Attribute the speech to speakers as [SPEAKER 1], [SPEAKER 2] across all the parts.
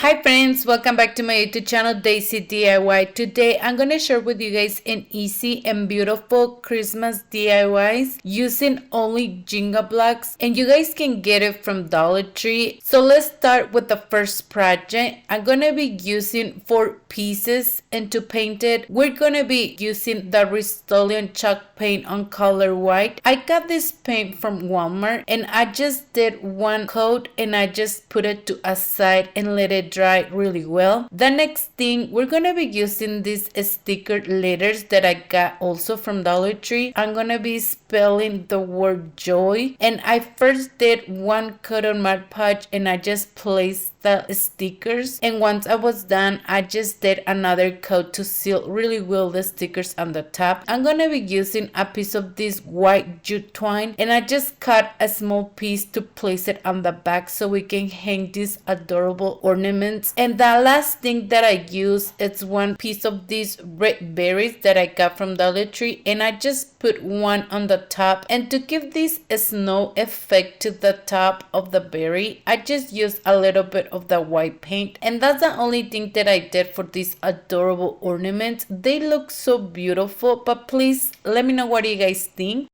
[SPEAKER 1] Hi friends, welcome back to my YouTube channel Daysi DIY. Today I'm gonna share with you guys an easy and beautiful Christmas DIYs using only Jenga blocks, and you guys can get it from Dollar Tree. So let's start with the first project. I'm gonna be using 4 pieces, and to paint it we're gonna be using the Rust-Oleum chalk paint on color white. I got this paint from Walmart and I just did one coat and I just put it to a side and let it dry really well. The next thing, we're gonna be using these sticker letters that I got also from Dollar Tree. I'm gonna be spelling the word joy, and I first did one coat on Mod Podge and I just placed the stickers, and once I was done I just did another coat to seal really well the stickers on the top. I'm gonna be using a piece of this white jute twine and I just cut a small piece to place it on the back so we can hang these adorable ornaments. And the last thing that I use is one piece of these red berries that I got from Dollar Tree, and I just put one on the top, and to give this snow effect to the top of the berry I just used a little bit of the white paint. And that's the only thing that I did for these adorable ornaments. They look so beautiful, but please let me know what you guys think.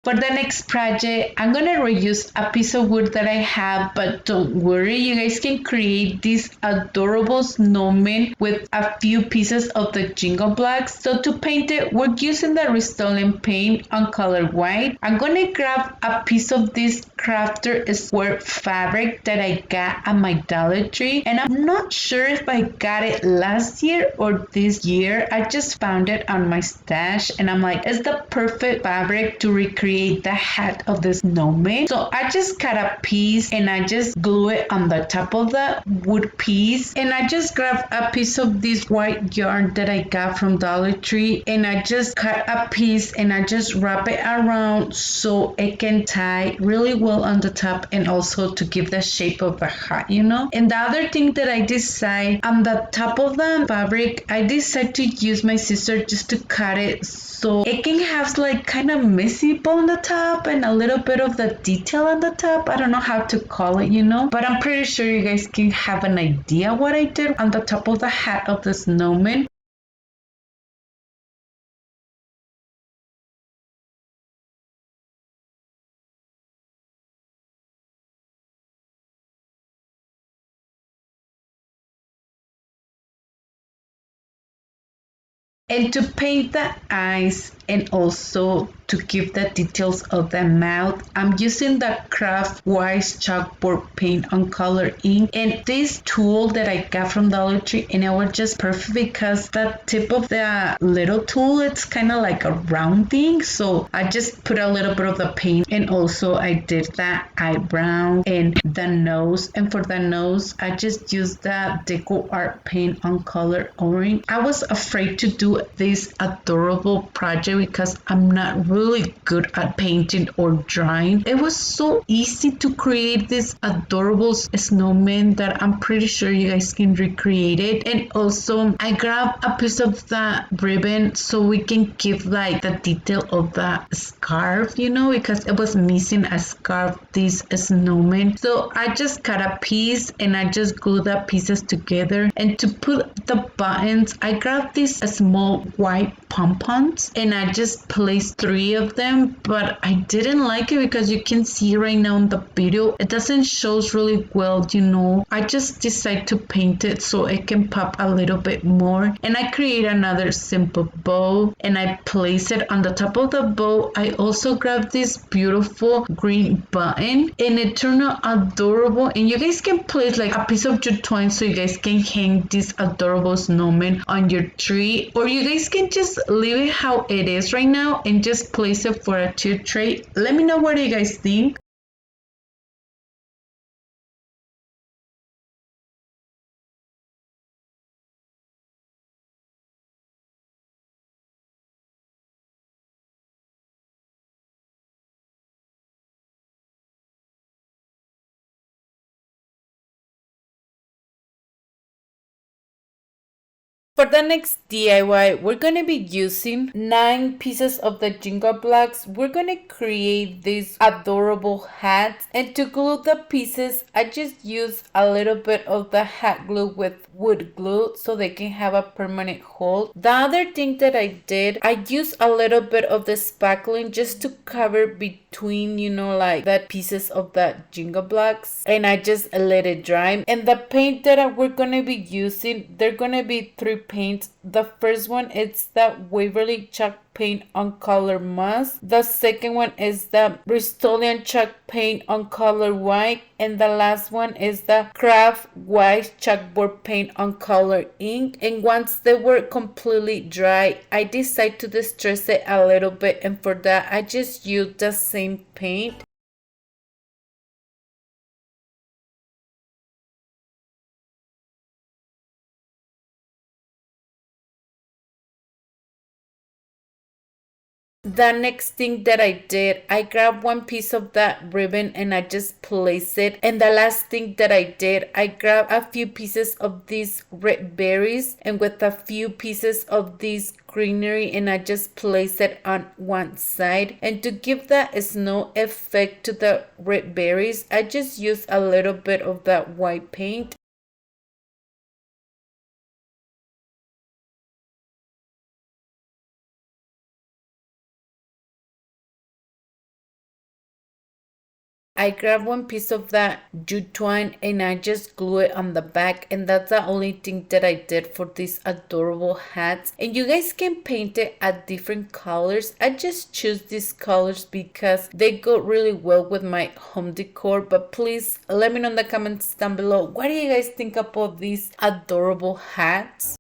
[SPEAKER 1] For the next project, I'm gonna reuse a piece of wood that I have, but don't worry, you guys can create these adorable snowmen with a few pieces of the jingle blocks. So to paint it, we're using the Rust-Oleum paint on color white. I'm gonna grab a piece of this crafter square fabric that I got at my Dollar Tree, and I'm not sure if I got it last year or this year. I just found it on my stash and I'm like, it's the perfect fabric to recreate the hat of the snowman. So I just cut a piece and I just glue it on the top of the wood piece, and I just grabbed a piece of this white yarn that I got from Dollar Tree and I just cut a piece and I just wrap it around so it can tie really well on the top and also to give the shape of a hat, you know. And the other thing that I decide on the top of the fabric, I decided to use my scissors just to cut it so it can have like kind of messy bow on the top and a little bit of the detail on the top. I don't know how to call it, you know, but I'm pretty sure you guys can have an idea what I did on the top of the hat of the snowman. And to paint the eyes and also to give the details of the mouth, I'm using the Craft Wise Chalkboard paint on color ink, and this tool that I got from Dollar Tree, and it was just perfect because the tip of the little tool, it's kind of like a round thing, so I just put a little bit of the paint, and also I did the eyebrow and the nose. And for the nose I just used the Deco Art paint on color orange. I was afraid to do this adorable project because I'm not really good at painting or drawing. It was so easy to create this adorable snowman that I'm pretty sure you guys can recreate it. And also I grabbed a piece of the ribbon so we can give like the detail of the scarf, you know, because it was missing a scarf, this snowman. So I just cut a piece and I just glued the pieces together. And to put the buttons, I grabbed these small white pom-poms and I just placed 3 of them, but I didn't like it because you can see right now in the video it doesn't show really well, you know. I just decided to paint it so it can pop a little bit more, and I create another simple bow and I place it on the top of the bow. I also grabbed this beautiful green button and it turned out adorable, and you guys can place like a piece of jute twine so you guys can hang this adorable snowman on your tree, or you guys can just leave it how it is right now and just place it for a tube tray. Let me know what you guys think. For the next DIY, we're going to be using 9 pieces of the Jenga blocks. We're going to create these adorable hats. And to glue the pieces, I just use a little bit of the hat glue with wood glue so they can have a permanent hold. The other thing that I did, I used a little bit of the spackling just to cover between, like the pieces of the Jenga blocks. And I just let it dry. And the paint that we're going to be using, they're going to be 3 paints. The first one is the Waverly Chalk Paint on Color Moss. The second one is the Bristolian Chalk Paint on Color White. And the last one is the Craft White Chalkboard Paint on Color Ink. And once they were completely dry, I decided to distress it a little bit, and for that I just used the same paint. The next thing that I did, I grabbed one piece of that ribbon and I just placed it. And the last thing that I did, I grabbed a few pieces of these red berries and with a few pieces of these greenery, and I just placed it on one side. And to give that snow effect to the red berries, I just used a little bit of that white paint. I grabbed one piece of that jute twine and I just glue it on the back, and that's the only thing that I did for these adorable hats. And you guys can paint it at different colors. I just choose these colors because they go really well with my home decor. But please let me know in the comments down below, what do you guys think about these adorable hats?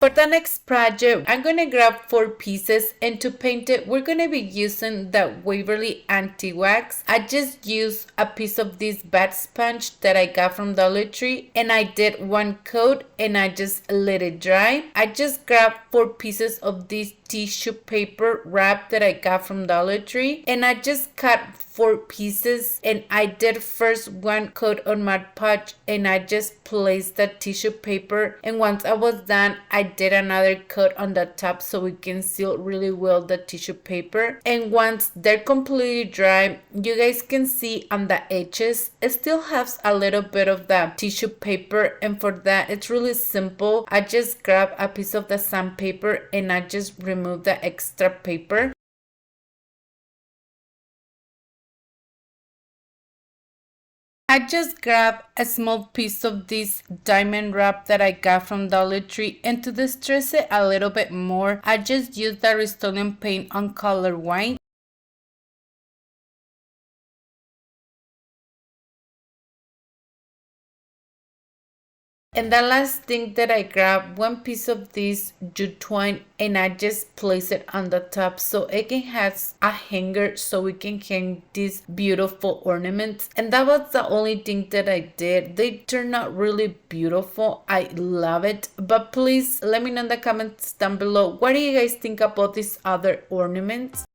[SPEAKER 1] For the next project, I'm going to grab 4 pieces, and to paint it, we're going to be using the Waverly Anti-Wax. I just used a piece of this bat sponge that I got from Dollar Tree, and I did one coat and I just let it dry. I just grabbed 4 pieces of this tissue paper wrap that I got from Dollar Tree, and I just cut 4 pieces, and I did first one coat on my Podge and I just placed the tissue paper, and once I was done I did another coat on the top so we can seal really well the tissue paper. And once they're completely dry, you guys can see on the edges it still has a little bit of the tissue paper, and for that it's really simple. I just grab a piece of the sandpaper and I just remove the extra paper. I just grabbed a small piece of this diamond wrap that I got from Dollar Tree, and to distress it a little bit more, I just used the Rust-Oleum paint on color white. And the last thing that I grabbed, one piece of this jute twine, and I just place it on the top so it can have a hanger so we can hang these beautiful ornaments. And that was the only thing that I did. They turned out really beautiful. I love it. But please let me know in the comments down below, what do you guys think about these other ornaments?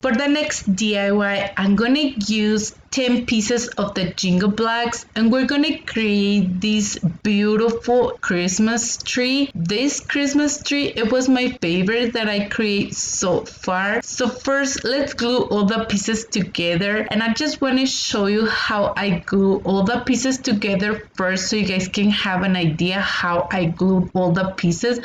[SPEAKER 1] For the next DIY, I'm gonna use 10 pieces of the Jingle Blocks, and we're gonna create this beautiful Christmas tree. This Christmas tree, it was my favorite that I create so far. So first, let's glue all the pieces together, and I just want to show you how I glue all the pieces together first so you guys can have an idea how I glued all the pieces.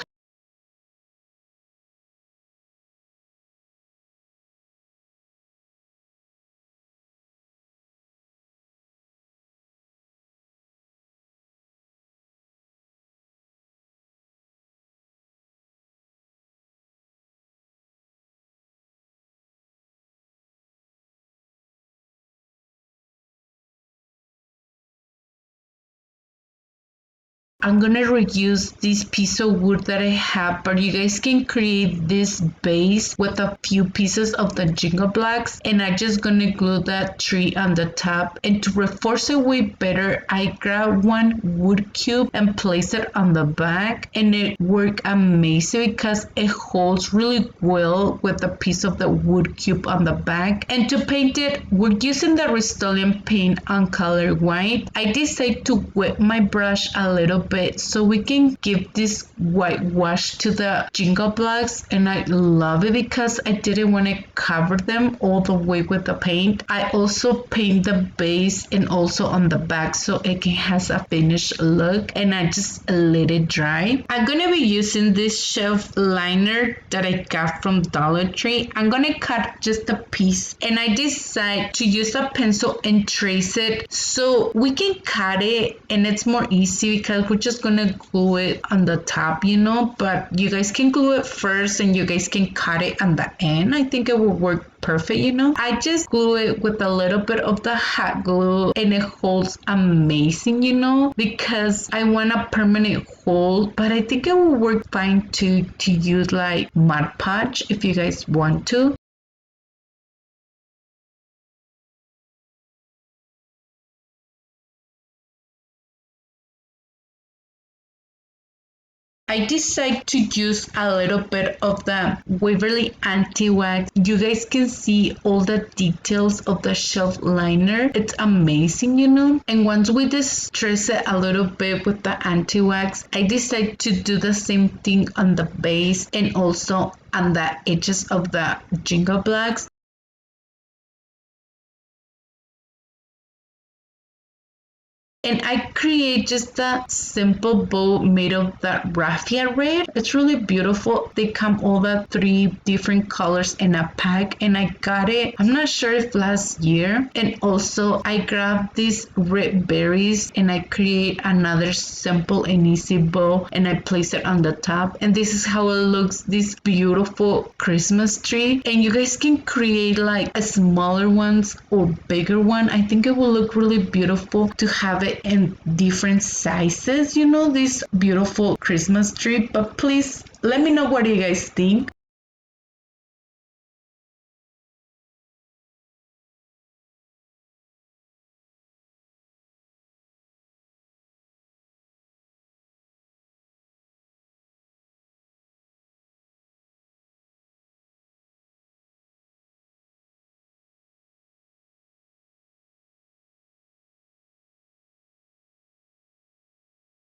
[SPEAKER 1] I'm gonna reuse this piece of wood that I have, but you guys can create this base with a few pieces of the Jingle Blocks, and I'm just gonna glue that tree on the top. And to reinforce it way better, I grabbed one wood cube and place it on the back, and it worked amazing because it holds really well with a piece of the wood cube on the back. And to paint it, we're using the Rust-Oleum paint on color white. I decided to wet my brush a little bit so we can give this white wash to the Jingle Blocks, and I love it because I didn't want to cover them all the way with the paint. I also paint the base and also on the back so it has a finished look, and I just let it dry. I'm gonna be using this shelf liner that I got from Dollar Tree. I'm gonna cut just a piece, and I decide to use a pencil and trace it so we can cut it and it's more easy because we're just gonna glue it on the top, but you guys can glue it first and you guys can cut it on the end. I think it will work perfect. I just glue it with a little bit of the hot glue, and it holds amazing, because I want a permanent hold, but I think it will work fine to use like Mod Podge if you guys want to. I decided to use a little bit of the Waverly Anti-Wax. You guys can see all the details of the shelf liner. It's amazing, And once we distress it a little bit with the Anti-Wax, I decided to do the same thing on the base and also on the edges of the Jingle Blocks. And I create just a simple bow made of that raffia red. It's really beautiful. They come all the 3 different colors in a pack, and I got it, I'm not sure if last year. And also I grabbed these red berries and I create another simple and easy bow, and I place it on the top, and this is how it looks, this beautiful Christmas tree. And you guys can create like a smaller ones or bigger one. I think it will look really beautiful to have it in different sizes, this beautiful Christmas tree. But please let me know what you guys think.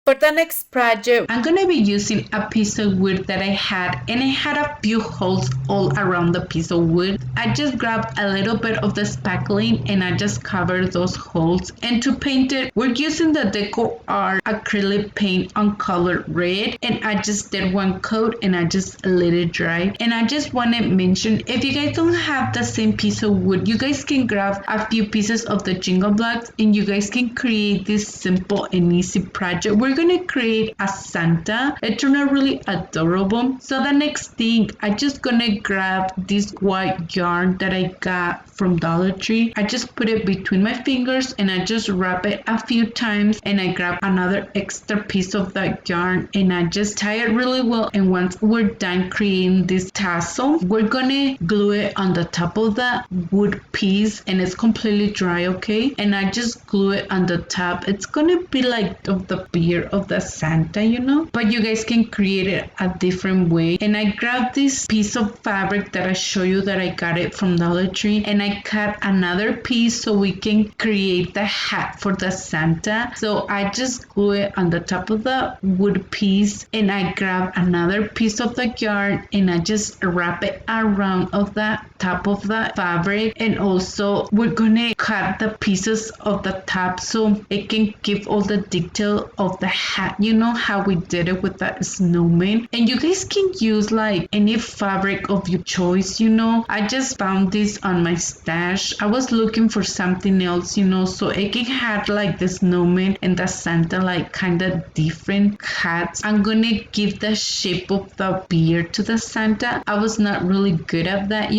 [SPEAKER 1] For the next project, I'm going to be using a piece of wood that I had, and it had a few holes all around the piece of wood. I just grabbed a little bit of the spackling and I just covered those holes. And to paint it, we're using the Deco Art acrylic paint on color red, and I just did one coat and I just let it dry. And I just want to mention, if you guys don't have the same piece of wood, you guys can grab a few pieces of the Jingle Blocks and you guys can create this simple and easy project. We're going to create a Santa. It turned out really adorable. So the next thing, I just gonna grab this white yarn that I got from Dollar Tree. I just put it between my fingers and I just wrap it a few times, and I grab another extra piece of that yarn and I just tie it really well. And once we're done creating this tassel, we're gonna glue it on the top of the wood piece, and it's completely dry, okay? And I just glue it on the top. It's gonna be like of the beard of the Santa, but you guys can create it a different way. And I grabbed this piece of fabric that I show you that I got it from Dollar Tree, and I cut another piece so we can create the hat for the Santa. So I just glue it on the top of the wood piece, and I grab another piece of the yarn and I just wrap it around of the top of the fabric. And also we're gonna cut the pieces of the top so it can give all the detail of the hat, how we did it with that snowman. And you guys can use like any fabric of your choice. I just found this on my stash. I was looking for something else, so it can have like the snowman and the Santa like kind of different hats. I'm gonna give the shape of the beard to the Santa. I was not really good at that.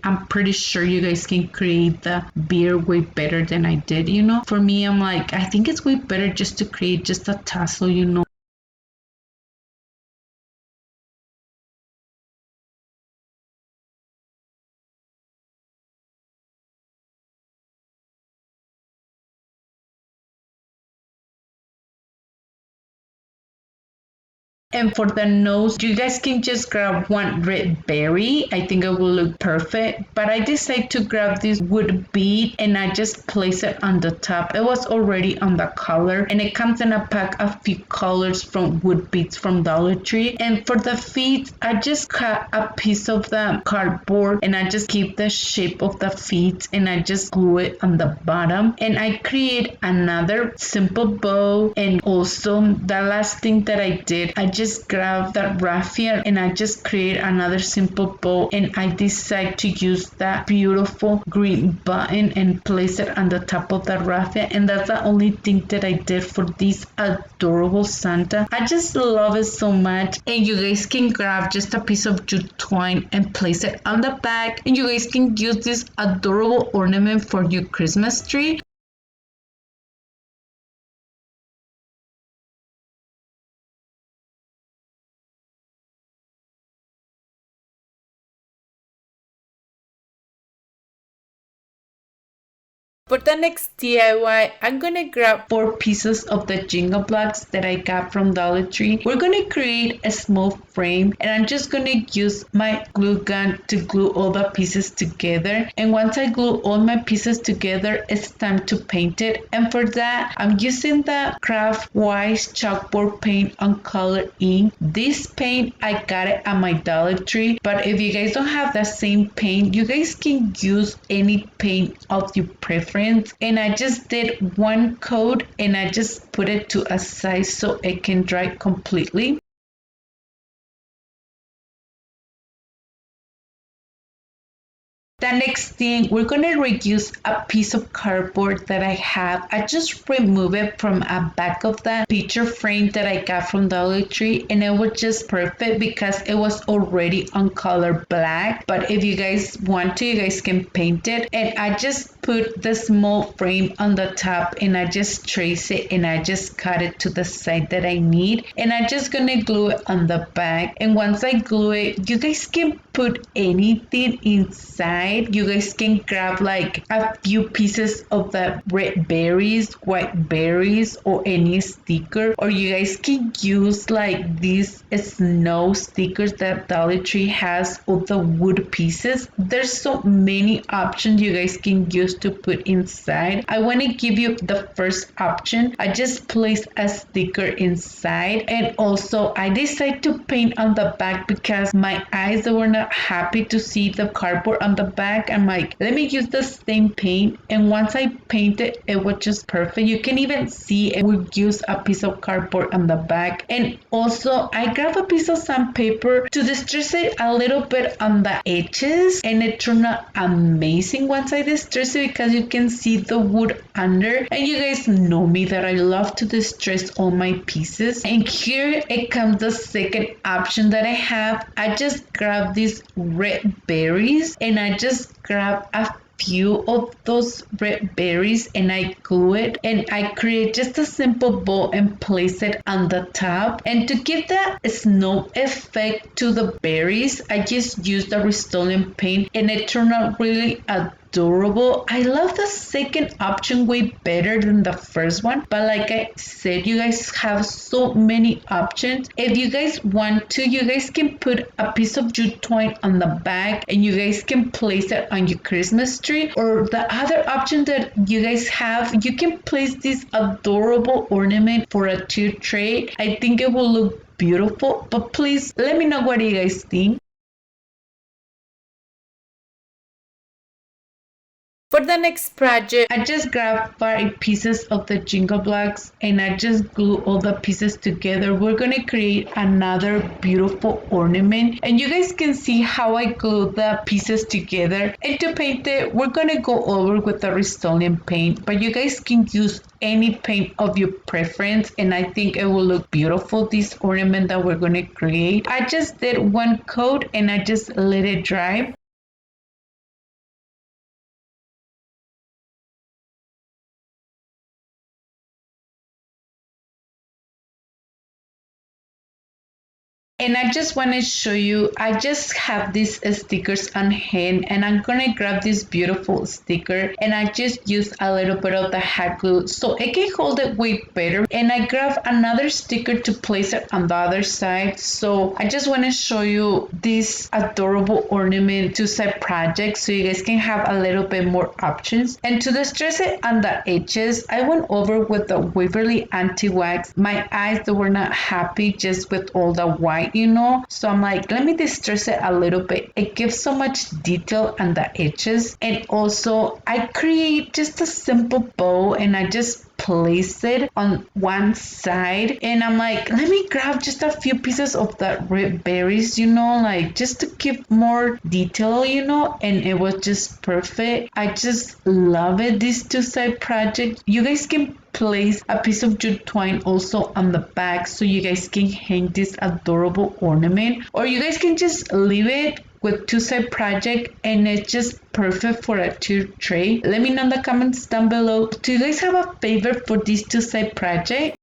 [SPEAKER 1] I'm pretty sure you guys can create the beard way better than I did. For me, I'm like, I think it's way better just to create just a tassel. And for the nose, you guys can just grab one red berry. I think it will look perfect. But I decided to grab this wood bead and I just place it on the top. It was already on the color and it comes in a pack of few colors from wood beads from Dollar Tree. And for the feet, I just cut a piece of the cardboard and I just keep the shape of the feet and I just glue it on the bottom. And I create another simple bow. And also the last thing that I did, I just grabbed that raffia and I just create another simple bow and I decide to use that beautiful green button and place it on the top of the raffia. And that's the only thing that I did for this adorable Santa. I just love it so much. And you guys can grab just a piece of jute twine and place it on the back and you guys can use this adorable ornament for your Christmas tree. For the next DIY, I'm gonna grab 4 pieces of the jingle blocks that I got from Dollar Tree. We're gonna create a small frame and I'm just gonna use my glue gun to glue all the pieces together. And once I glue all my pieces together, it's time to paint it. And for that, I'm using the Craft Wise Chalkboard paint on color ink. This paint, I got it at my Dollar Tree, but if you guys don't have the same paint, you guys can use any paint of your preference. And I just did one coat and I just put it to a side so it can dry completely. The next thing, we're going to reuse a piece of cardboard that I have. I just remove it from a back of the picture frame that I got from Dollar Tree and it was just perfect because it was already on color black. But if you guys want to, you guys can paint it. And I just put the small frame on the top and I just trace it and I just cut it to the side that I need. And I'm just going to glue it on the back. And once I glue it, you guys can put anything inside. You guys can grab like a few pieces of the red berries, white berries, or any sticker, or you guys can use like these snow stickers that Dollar Tree has of the wood pieces. There's so many options you guys can use to put inside. I want to give you the first option. I just placed a sticker inside and also I decided to paint on the back because my eyes were not happy to see the cardboard on the back. I'm like, let me use the same paint. And once I painted, it was just perfect. You can even see it would use a piece of cardboard on the back. And also I grabbed a piece of sandpaper to distress it a little bit on the edges and it turned out amazing once I distress it because you can see the wood under. And you guys know me that I love to distress all my pieces. And here it comes the second option that I have. I just grabbed these red berries and I just grab a few of those red berries and I glue it and I create just a simple bow and place it on the top. And to give that snow effect to the berries, I just used the Rust-Oleum paint and it turned out really adorable. I love the second option way better than the first one, but like I said, you guys have so many options. If you guys want to, you guys can put a piece of jute twine on the back and you guys can place it on your Christmas tree. Or the other option that you guys have, you can place this adorable ornament for a tier tray. I think it will look beautiful, but please let me know what you guys think. For the next project, I just grabbed 5 pieces of the jingle blocks and I just glue all the pieces together. We're going to create another beautiful ornament and you guys can see how I glue the pieces together. And to paint it, we're going to go over with the Rust-Oleum paint, but you guys can use any paint of your preference and I think it will look beautiful, this ornament that we're going to create. I just did one coat and I just let it dry. And I just want to show you, I just have these stickers on hand, and I'm gonna grab this beautiful sticker and I just use a little bit of the hot glue so it can hold it way better. And I grab another sticker to place it on the other side. So I just want to show you this adorable ornament two-side project so you guys can have a little bit more options. And to distress it on the edges, I went over with the Waverly anti-wax. My eyes, they were not happy just with all the white, you know, so I'm like, let me distress it a little bit. It gives so much detail on the edges. And also I create just a simple bow and I just place it on one side, and I'm like, let me grab just a few pieces of the red berries, you know, like just to give more detail, you know, and it was just perfect. I just love it, this two-side project. You guys can place a piece of jute twine also on the back so you guys can hang this adorable ornament, or you guys can just leave it with two-side project and it's just perfect for a tier tray. Let me know in the comments down below, do you guys have a favorite for this two-side project?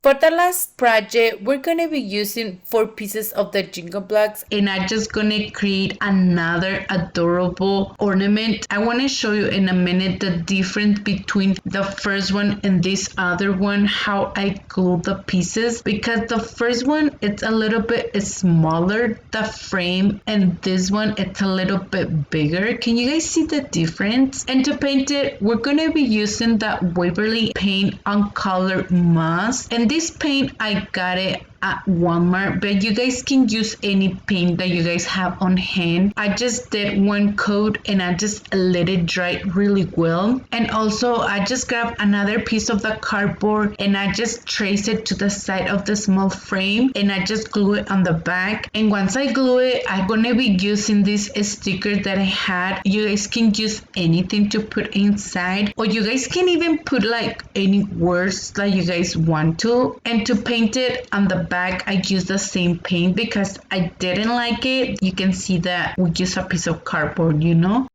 [SPEAKER 1] For the last project, we're going to be using 4 pieces of the jingle blocks, and I'm just going to create another adorable ornament. I want to show you in a minute the difference between the first one and this other one, how I glue the pieces, because the first one, it's a little bit smaller, the frame, and this one, it's a little bit bigger. Can you guys see the difference? And to paint it, we're going to be using the Waverly Paint on Color Mask, and this paint, I got it at Walmart, but you guys can use any paint that you guys have on hand. I just did one coat and I just let it dry really well. And also I just grabbed another piece of the cardboard and I just trace it to the side of the small frame and I just glue it on the back. And once I glue it, I'm gonna be using this sticker that I had. You guys can use anything to put inside, or you guys can even put like any words that you guys want to. And to paint it on the back, I used the same paint because I didn't like it. You can see that we use a piece of cardboard, you know.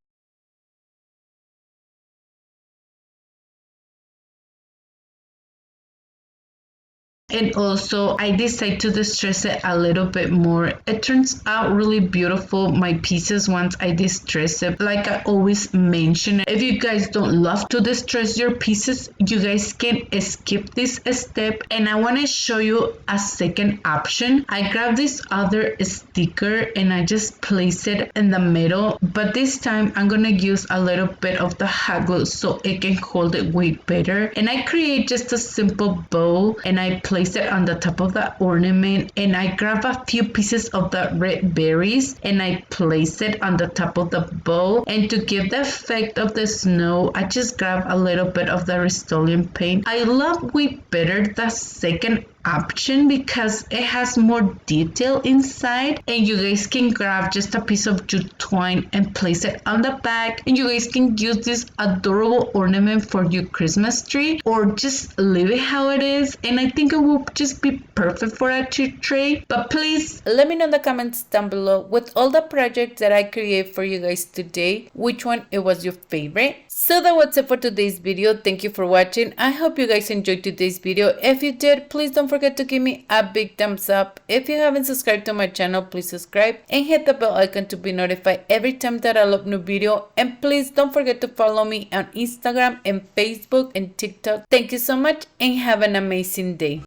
[SPEAKER 1] And also I decided to distress it a little bit more. It turns out really beautiful, my pieces, once I distress it. Like I always mention, if you guys don't love to distress your pieces, you guys can skip this step. And I want to show you a second option. I grabbed this other sticker and I just place it in the middle, but this time I'm gonna use a little bit of the hot glue so it can hold it way better. And I create just a simple bow and I place it on the top of the ornament, and I grab a few pieces of the red berries and I place it on the top of the bow. And to give the effect of the snow, I just grab a little bit of the Rust-Oleum paint. I love way better the second option because it has more detail inside, and you guys can grab just a piece of jute twine and place it on the back, and you guys can use this adorable ornament for your Christmas tree or just leave it how it is. And I think it will just be perfect for a tree tray. But please let me know in the comments down below, with all the projects that I create for you guys today, which one it was your favorite. So that was it for today's video. Thank you for watching. I hope you guys enjoyed today's video. If you did, please don't forget to give me a big thumbs up. If you haven't subscribed to my channel, please subscribe and hit the bell icon to be notified every time that I upload new video. And please don't forget to follow me on Instagram and Facebook and TikTok. Thank you so much and have an amazing day.